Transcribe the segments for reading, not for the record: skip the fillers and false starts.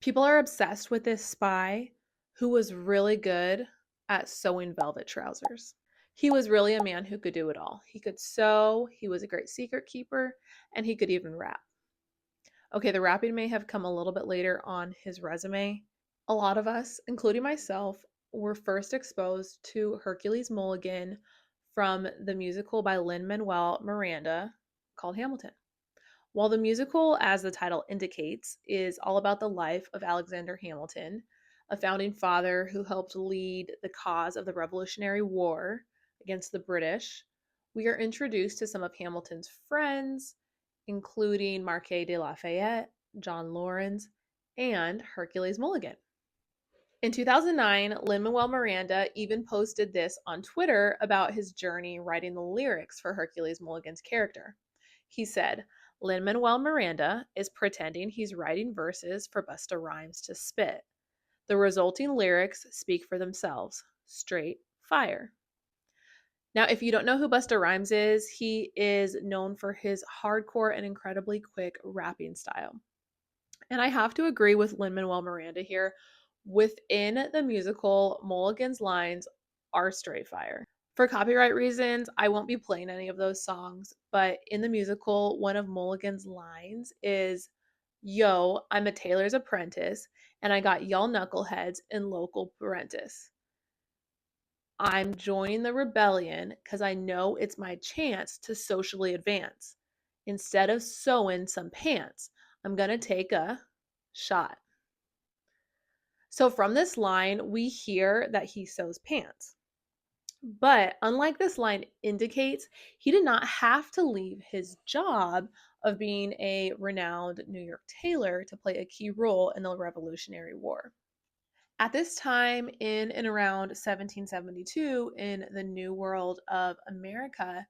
People are obsessed with this spy who was really good at sewing velvet trousers. He was really a man who could do it all. He could sew, he was a great secret keeper, and he could even rap. Okay, the rapping may have come a little bit later on his resume. A lot of us, including myself, were first exposed to Hercules Mulligan from the musical by Lin-Manuel Miranda called Hamilton. While the musical, as the title indicates, is all about the life of Alexander Hamilton, a founding father who helped lead the cause of the Revolutionary War against the British, we are introduced to some of Hamilton's friends, including Marquis de Lafayette, John Lawrence, and Hercules Mulligan. In 2009, Lin-Manuel Miranda even posted this on Twitter about his journey writing the lyrics for Hercules Mulligan's character. He said, Lin-Manuel Miranda is pretending he's writing verses for Busta Rhymes to spit. The resulting lyrics speak for themselves. Straight fire. Now, if you don't know who Busta Rhymes is, he is known for his hardcore and incredibly quick rapping style. And I have to agree with Lin-Manuel Miranda here. Within the musical, Mulligan's lines are straight fire. For copyright reasons, I won't be playing any of those songs, but in the musical, one of Mulligan's lines is, Yo, I'm a tailor's apprentice, and I got y'all knuckleheads in local parentis. I'm joining the rebellion because I know it's my chance to socially advance. Instead of sewing some pants, I'm going to take a shot. So from this line, we hear that he sews pants. But unlike this line indicates, he did not have to leave his job of being a renowned New York tailor to play a key role in the Revolutionary War. At this time, in and around 1772, in the New World of America,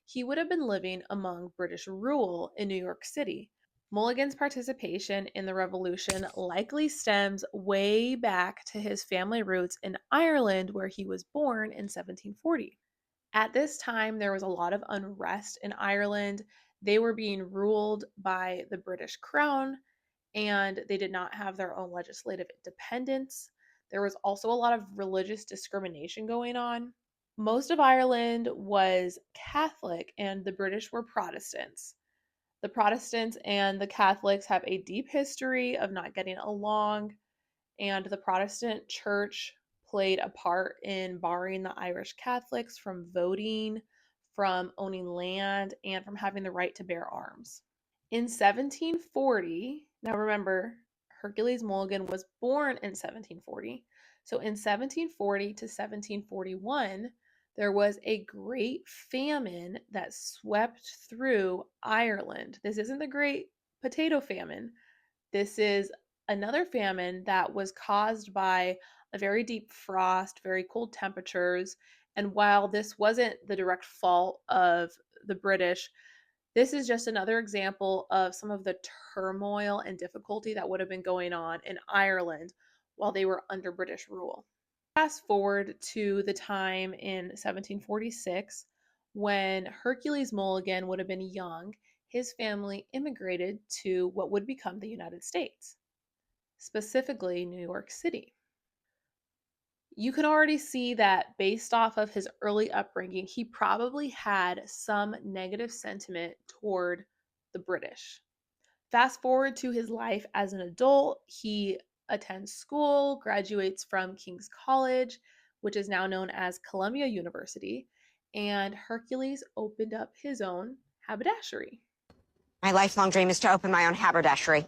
he would have been living among British rule in New York City. Mulligan's participation in the Revolution likely stems way back to his family roots in Ireland, where he was born in 1740. At this time, there was a lot of unrest in Ireland. They were being ruled by the British Crown, and they did not have their own legislative independence. There was also a lot of religious discrimination going on. Most of Ireland was Catholic, and the British were Protestants. The Protestants and the Catholics have a deep history of not getting along, and the Protestant church played a part in barring the Irish Catholics from voting, from owning land, and from having the right to bear arms. In 1740, now remember, Hercules Mulligan was born in 1740. So in 1740 to 1741, there was a great famine that swept through Ireland. This isn't the Great Potato Famine. This is another famine that was caused by a very deep frost, very cold temperatures. And while this wasn't the direct fault of the British, this is just another example of some of the turmoil and difficulty that would have been going on in Ireland while they were under British rule. Fast forward to the time in 1746 when Hercules Mulligan would have been young. His family immigrated to what would become the United States, specifically New York City. You can already see that based off of his early upbringing, he probably had some negative sentiment toward the British. Fast forward to his life as an adult, he attends school, graduates from King's College, which is now known as Columbia University, and Hercules opened up his own haberdashery. My lifelong dream is to open my own haberdashery.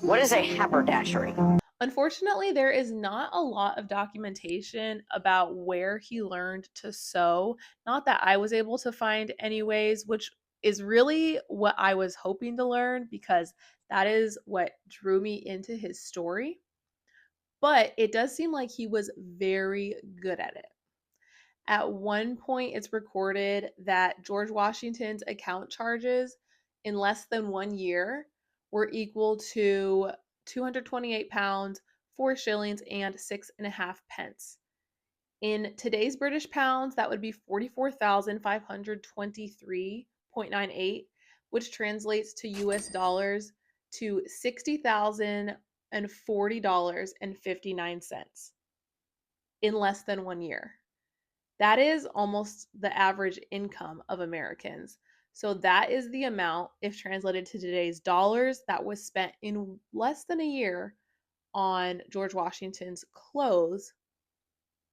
What is a haberdashery? Unfortunately, there is not a lot of documentation about where he learned to sew. Not that I was able to find anyways, which is really what I was hoping to learn because that is what drew me into his story. But it does seem like he was very good at it. At one point, it's recorded that George Washington's account charges in less than 1 year were equal to 228 pounds, 4 shillings, and 6.5 pence. In today's British pounds, that would be 44,523.98, which translates to US dollars to $60,040.59 in less than 1 year. That is almost the average income of Americans. So that is the amount, if translated to today's dollars, that was spent in less than a year on George Washington's clothes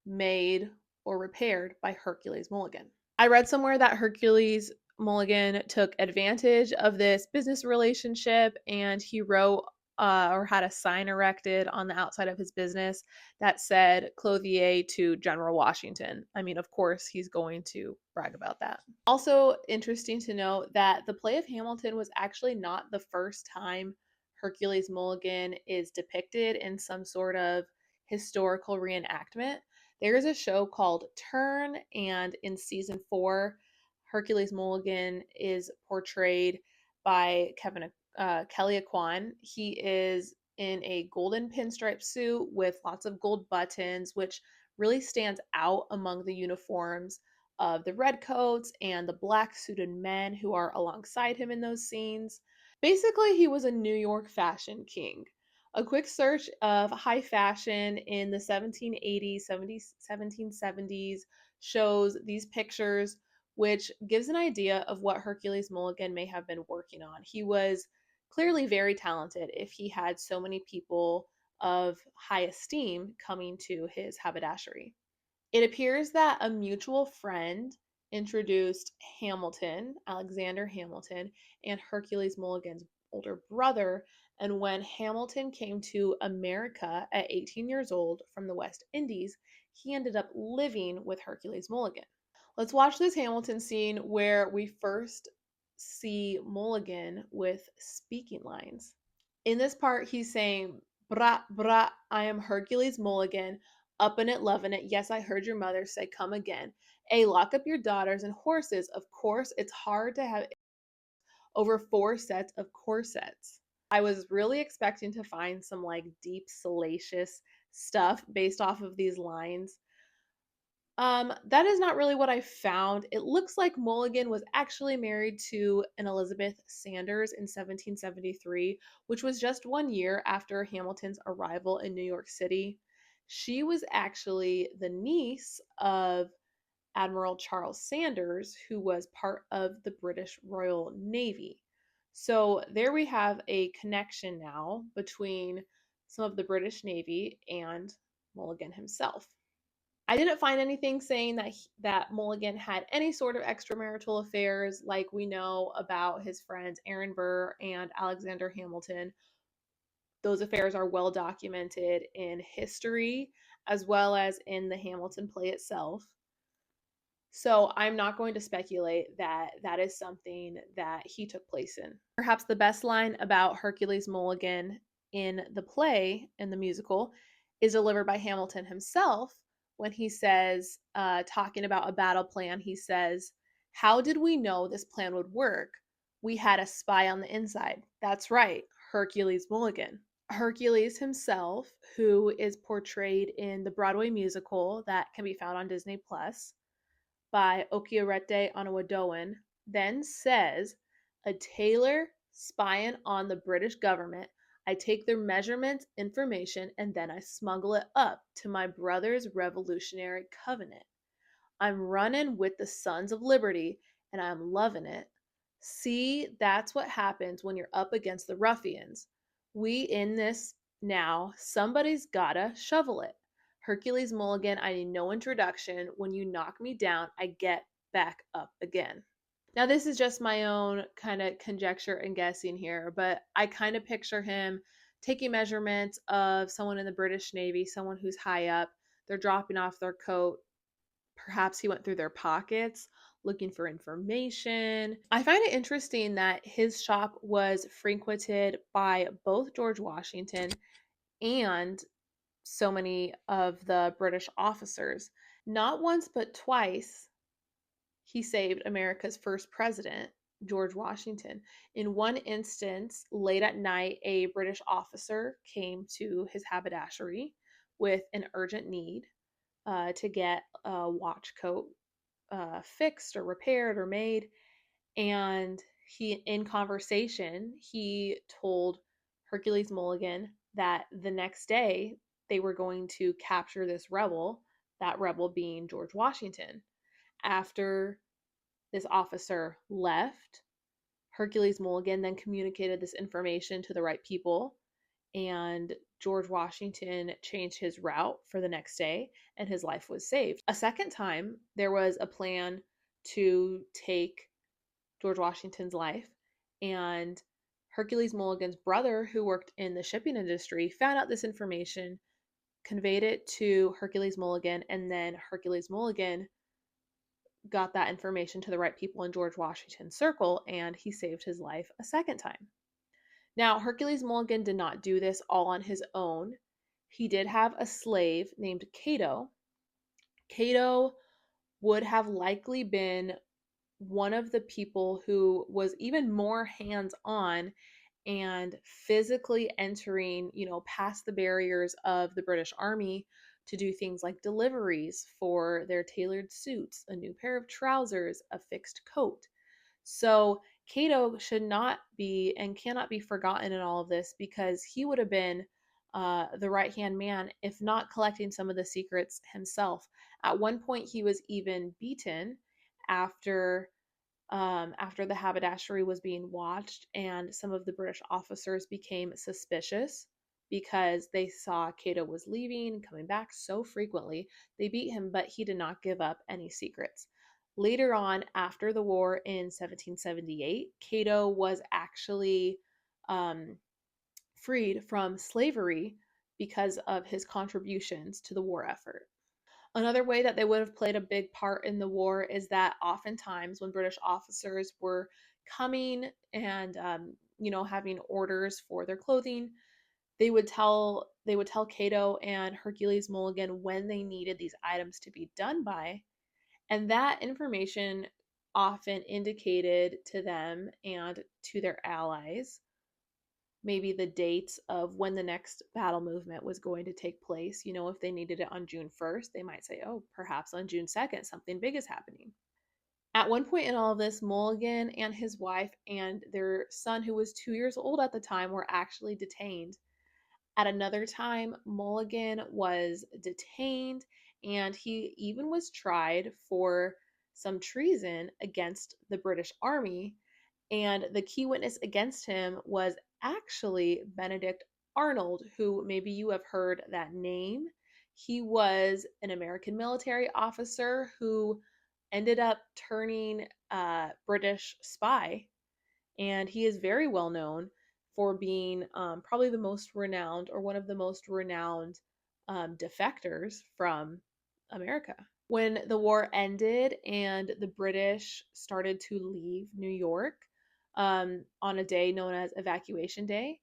made or repaired by Hercules Mulligan. I read somewhere that Hercules Mulligan took advantage of this business relationship and he wrote or had a sign erected on the outside of his business that said Clothier to General Washington. I mean, of course, he's going to brag about that. Also, interesting to note that the play of Hamilton was actually not the first time Hercules Mulligan is depicted in some sort of historical reenactment. There's a show called Turn, and in season 4, Hercules Mulligan is portrayed by Kelly Aquan. He is in a golden pinstripe suit with lots of gold buttons, which really stands out among the uniforms of the redcoats and the black suited men who are alongside him in those scenes. Basically, he was a New York fashion king. A quick search of high fashion in the 1780s, 70s, 1770s shows these pictures, which gives an idea of what Hercules Mulligan may have been working on. He was clearly very talented if he had so many people of high esteem coming to his haberdashery. It appears that a mutual friend introduced Hamilton, Alexander Hamilton, and Hercules Mulligan's older brother. And when Hamilton came to America at 18 years old from the West Indies, he ended up living with Hercules Mulligan. Let's watch this Hamilton scene where we first see Mulligan with speaking lines. In this part, he's saying, "Brat, brat, I am Hercules Mulligan, uppin' it, lovin' it. Yes, I heard your mother say, come again. Ay, lock up your daughters and horses. Of course, it's hard to have over 4 sets of corsets." I was really expecting to find some like deep, salacious stuff based off of these lines. That is not really what I found. It looks like Mulligan was actually married to an Elizabeth Sanders in 1773, which was just 1 year after Hamilton's arrival in New York City. She was actually the niece of Admiral Charles Sanders, who was part of the British Royal Navy. So there we have a connection now between some of the British Navy and Mulligan himself. I didn't find anything saying that Mulligan had any sort of extramarital affairs like we know about his friends Aaron Burr and Alexander Hamilton. Those affairs are well documented in history as well as in the Hamilton play itself. So I'm not going to speculate that that is something that he took place in. Perhaps the best line about Hercules Mulligan in the play, in the musical, is delivered by Hamilton himself when he says, talking about a battle plan, he says, "How did we know this plan would work? We had a spy on the inside. That's right, Hercules Mulligan." Hercules himself, who is portrayed in the Broadway musical that can be found on Disney Plus by Okiorete Onawadowan, then says, "A tailor spying on the British government, I take their measurements, information, and then I smuggle it up to my brother's revolutionary covenant. I'm running with the Sons of Liberty, and I'm loving it. See, that's what happens when you're up against the ruffians. We in this now, somebody's gotta shovel it. Hercules Mulligan, I need no introduction. When you knock me down, I get back up again." Now, this is just my own kind of conjecture and guessing here, but I kind of picture him taking measurements of someone in the British Navy, someone who's high up. They're dropping off their coat. Perhaps he went through their pockets looking for information. I find it interesting that his shop was frequented by both George Washington and so many of the British officers. Not once, but twice, he saved America's first president, George Washington. In one instance, late at night, a British officer came to his haberdashery with an urgent need to get a watch coat fixed or repaired or made. And he, in conversation, he told Hercules Mulligan that the next day they were going to capture this rebel, that rebel being George Washington. After this officer left, Hercules Mulligan then communicated this information to the right people, and George Washington changed his route for the next day, and his life was saved. A second time, there was a plan to take George Washington's life, and Hercules Mulligan's brother, who worked in the shipping industry, found out this information, conveyed it to Hercules Mulligan, and then Hercules Mulligan got that information to the right people in George Washington's circle, and he saved his life a second time. Now, Hercules Mulligan did not do this all on his own. He did have a slave named Cato. Cato would have likely been one of the people who was even more hands-on and physically entering, past the barriers of the British Army to do things like deliveries for their tailored suits, a new pair of trousers, a fixed coat. So Cato should not be and cannot be forgotten in all of this, because he would have been the right hand man, if not collecting some of the secrets himself. At one point, he was even beaten after after the haberdashery was being watched, and some of the British officers became suspicious because they saw Cato was leaving and coming back so frequently. They beat him, but he did not give up any secrets. Later on, after the war in 1778, Cato was actually freed from slavery because of his contributions to the war effort. Another way that they would have played a big part in the war is that oftentimes when British officers were coming and having orders for their clothing, they would tell Cato and Hercules Mulligan when they needed these items to be done by, and that information often indicated to them and to their allies maybe the dates of when the next battle movement was going to take place. If they needed it on June 1st, they might say, oh, perhaps on June 2nd, something big is happening. At one point in all of this, Mulligan and his wife and their son, who was 2 years old at the time, were actually detained. At another time, Mulligan was detained, and he even was tried for some treason against the British Army, and the key witness against him was actually Benedict Arnold, who maybe you have heard that name. He was an American military officer who ended up turning British spy, and he is very well known for being probably the most renowned, or one of the most renowned defectors from America. When the war ended and the British started to leave New York on a day known as Evacuation Day,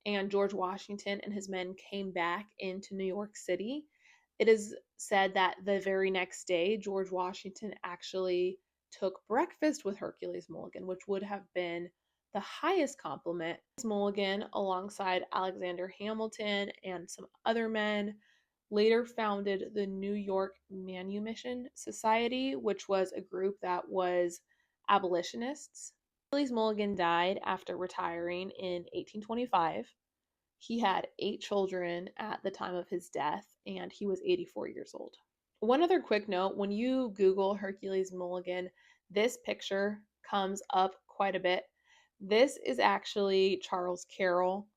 and George Washington and his men came back into New York City, it is said that the very next day, George Washington actually took breakfast with Hercules Mulligan, which would have been the highest compliment. Mulligan, alongside Alexander Hamilton and some other men, later founded the New York Manumission Society, which was a group that was abolitionists. Hercules Mulligan died after retiring in 1825. He had 8 children at the time of his death, and he was 84 years old. One other quick note, when you Google Hercules Mulligan, this picture comes up quite a bit. This is actually Charles Carroll.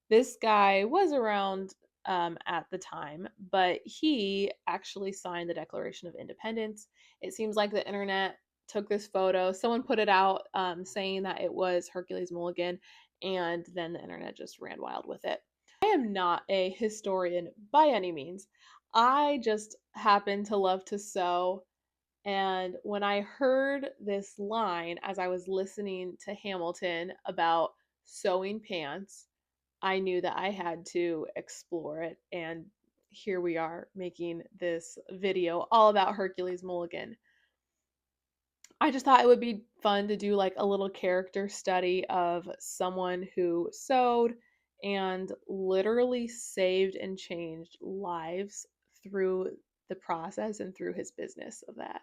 This guy was around at the time, but he actually signed the Declaration of Independence. It seems like the internet took this photo. Someone put it out saying that it was Hercules Mulligan, and then the internet just ran wild with it. I am not a historian by any means. I just happen to love to sew, and when I heard this line as I was listening to Hamilton about sewing pants, I knew that I had to explore it, and here we are making this video all about Hercules Mulligan. I just thought it would be fun to do like a little character study of someone who sewed and literally saved and changed lives through the process and through his business of that.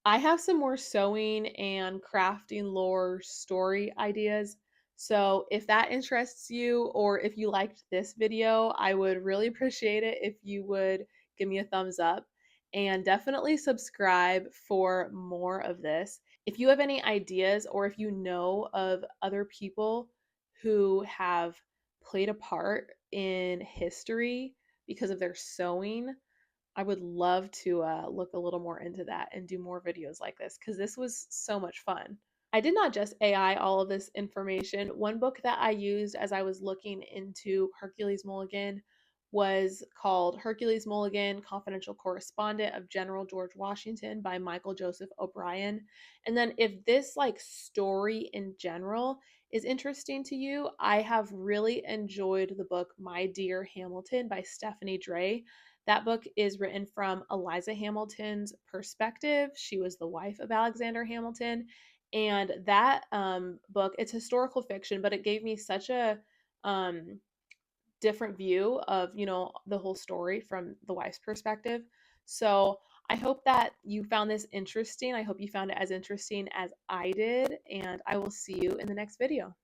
I have some more sewing and crafting lore story ideas, So if that interests you, or if you liked this video, I would really appreciate it if you would give me a thumbs up, and definitely subscribe for more of this. If you have any ideas, or if you know of other people who have played a part in history because of their sewing, I would love to look a little more into that and do more videos like this, because this was so much fun. I did not just AI all of this information. One book that I used as I was looking into Hercules Mulligan was called Hercules Mulligan, Confidential Correspondent of General George Washington by Michael Joseph O'Brien. And then if this like story in general is interesting to you, I have really enjoyed the book My Dear Hamilton by Stephanie Dray. That book is written from Eliza Hamilton's perspective. She was the wife of Alexander Hamilton, and that book, it's historical fiction, but it gave me such a um, different view of, the whole story from the wife's perspective. So I hope that you found this interesting. I hope you found it as interesting as I did, and I will see you in the next video.